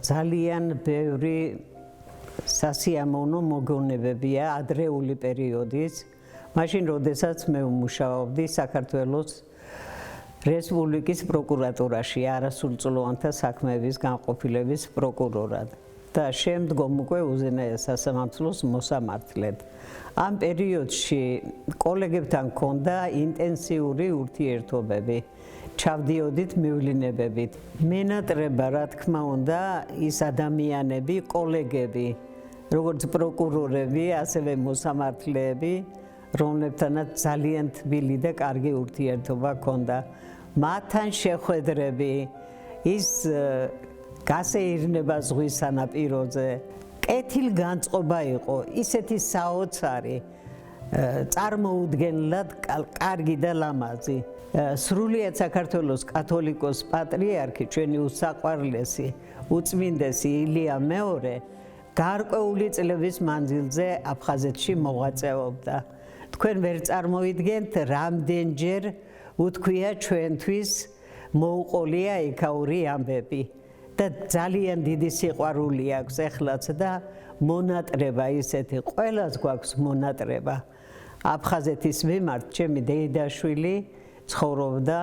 ძალიან ბევრი სასიამოვნო მოგონებებია ადრეული პერიოდის, მაშინ როდესაც მე ვმუშაობდი საქართველოს რესპუბლიკის პროკურატურაში არასრულწლოვანთა საქმეების განყოფილების პროკურორად და შემდგომ უკვე უზენაეს სასამართლოს მოსამართლედ. Ამ პერიოდში კოლეგებთან ჰქონდა ინტენსიური ურთიერთობები, ჩავდიოდით მივლინებებით. მენატრება, რა თქმა უნდა, ის ადამიანები, კოლეგები, როგორც პროკურორები, ასევე მოსამართლეები, რომლებთანაც ძალიან თბილი და კარგი ურთიერთობა ჰქონდა. მათთან შეხვედრები, ის გასეირნება ზღვის სანაპიროზე, კეთილგანწყობა იყო, ისეთი საოცარი, წარმოუდგენლად კარგი და ლამაზი. სრულიად საქართველოს კათოლიკოს პატრიარქი, ჩვენი უსაყვარლესი, უწმინდესი ილია მეორე, გარკვეული წლების მანძილზე აფხაზეთში მოღვაწეობდა. თქვენ ვერ წარმოიდგენთ, რამდენჯერ უთქვია ჩვენთვის მოუყოლია იქაური ამბები და ძალიან დიდი სიყვარული აქვს ეხლაც და მონატრება ისეთი, ყველას გვაქვს მონატრება. აფხაზეთის მიმართ ჩემი დეიდაშვილი ცხოვრობდა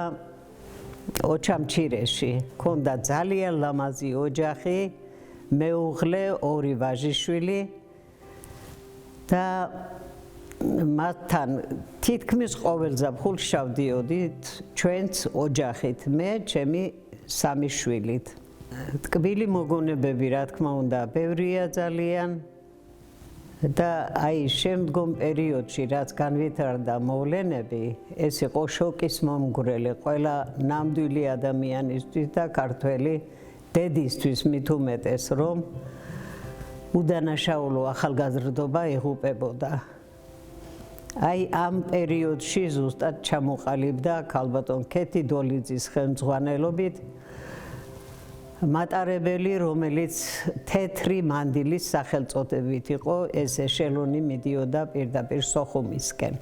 ოჩამჩირეში, ჰქონდა ძალიან ლამაზი ოჯახი, მეუღლე, ორი ვაჟიშვილი და მათთან თითქმის ყოველ ზაფხულს შავდიოდით ჩვენც ოჯახით, მე, ჩემი სამი შვილით. ტკბილი მოგონებები, რა თქმა უნდა, ბევრია ძალიან და აი შემდგომ პერიოდში, რაც განვითარდა მოვლენები, ეს იყო შოკის მომგვრელი ყველა ნამდვილი ადამიანისთვის და ქართველი დედისთვის მით უმეტეს, რომ უდანაშაულო ახალგაზრდობა იღუპებოდა. აი ამ პერიოდში ზუსტად ჩამოყალიბდა ქალბატონ ქეთი დოლიძის ხელმძღვანელობით მატარებელი, რომელიც თეთრი მანდილის სახელწოდებით იყო, ეს ეშელონი მიდიოდა პირდაპირ სოხუმისკენ.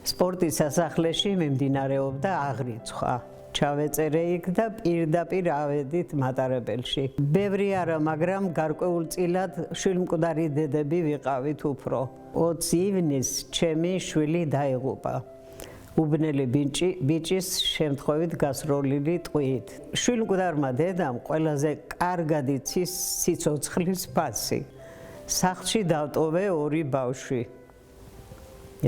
სპორტის სასახლეში მიმდინარეობდა აღრიცხვა. ჩავეწერე იქ და პირდაპირ ავედით მატარებელში. ბევრი არა, მაგრამ გარკვეულწილად შვილმკვდარი დედები ვიყავით უფრო. 20 ივნისს ჩემი შვილი დაიღუპა. უბნელი ბიჭის შემთხვევით გასროლილი ტყვიით. შვილმკვდარმა დედამ ყველაზე კარგად იცის სიცოცხლის ფასი. სახლში დავტოვე ორი ბავშვი.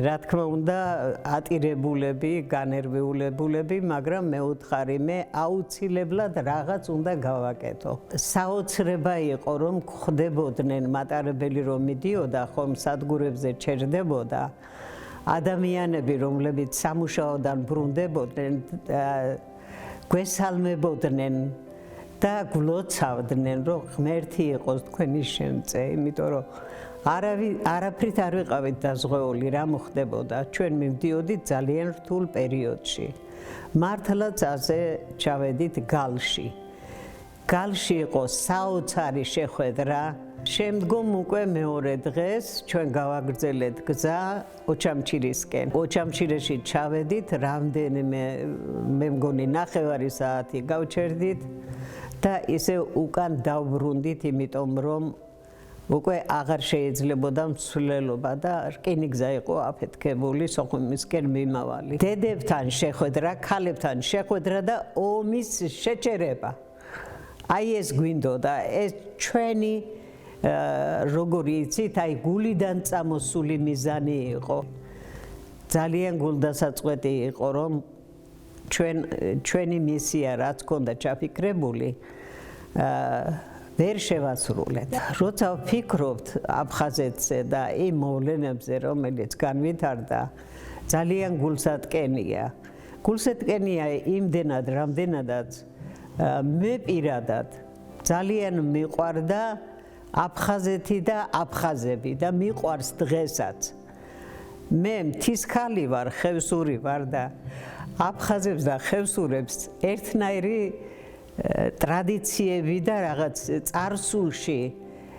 რა თქმა უნდა, ატირებულები, განერვიულებულები, მაგრამ მეუთხარი მე აუცილებლად რაღაც უნდა გავაკეთო. საოცრება იყო, რომ ხვდებოდნენ მატარებელი რომ მიდიოდა, ხომ სადგურებზე ჩერდებოდა. ადამიანები, რომლებიც სამუშაოდან ბრუნდებოდნენ, გვესალმებოდნენ და გლოცავდნენ, რომ ღმერთი იყოს თქვენი შემწე, იმიტომ რომ არაფრით არ ვიყავით დაზღვეული, რა მოხდებოდა. ჩვენ მივდიოდით ძალიან რთულ პერიოდში. მართლაც ასე ჩავედით გალში. გალში იყო საოცარი შეხვედრა. შემდგომ უკვე მეორე დღეს ჩვენ გავაგრძელეთ გზა ოჩამჩირისკენ. ოჩამჩირეში ჩავედით, რამდენიმე მე მგონი 9 საათი გავჩერდით და ისე უკან დავბრუნდით, იმიტომ რომ უკვე აღარ შეიძლებოდა მსვლელობა და რკინიგზა იყო აფეთქებული სოხუმისკენ მიმავალი. დედებთან შეხვედრა, ქალებთან შეხვედრა და ომის შეჩერება. აი ეს გვინდოდა, ეს ჩვენი როგორი იცით, აი გულიდან წამოსული მიზანი იყო. ძალიან გულდასაწყვეტი იყო, რომ ჩვენი მისია რაც ჰქონდა ჩაფიქრებული, ვერ შევასრულეთ. როცა ვფიქრობთ აფხაზეთზე და იმ მოვლენებზე, რომელიც განვითარდა, ძალიან გულსატკენია. გულსატკენია იმდენად, რამდენადაც მე პირადად ძალიან მიყვარდა აფხაზეთი და აფხაზები და მიყვარს დღესაც. მე მთის ხალი ვარ, ხევსური ვარ და აფხაზებს და ხევსურებს ერთნაირი ტრადიციები და რაღაც წარსულში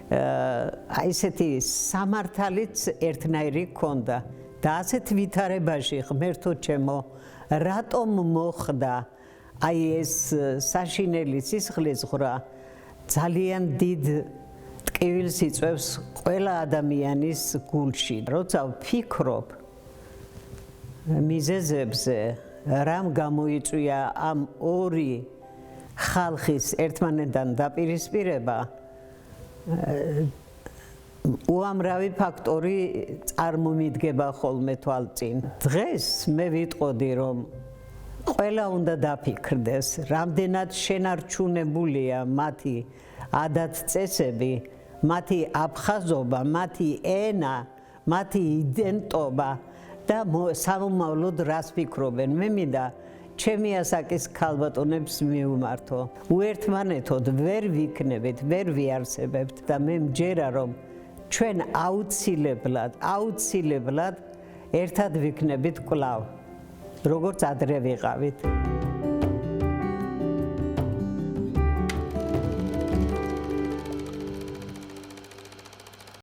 აი ესეთი სამართალიც ერთნაირი ჰქონდა და ასეთ ვითარებაში ღმერთო ჩემო, რატომ მოხდა აი ეს საშინელი სისხლისღვრა ძალიან დიდ ტკივილს იწვევს ყველა ადამიანის გულში. როცა ვფიქრობ მიზეზებზე, რამ გამოიწვია ამ ორი ხალხის ერთმანეთთან დაპირისპირება, უამრავი ფაქტორი წარმომიდგება ხოლმე თვალწინ. დღეს მე ვიტყოდი, რომ ყველა უნდა დაფიქრდეს, რამდენად შენარჩუნებულია მათი ადათ-წესები, მათი აფხაზობა, მათი ენა, მათი იდენტობა და სამომავლოდ რას ფიქრობენ. მე მინდა ჩემი ასაკის ქალბატონებს მივმართო. უერთმანეთოდ ვერ ვიქნებით, ვერ ვიარსებებთ და მე მჯერა, რომ ჩვენ აუცილებლად ერთად ვიქნებით კვლავ, როგორც ადრე ვიყავით.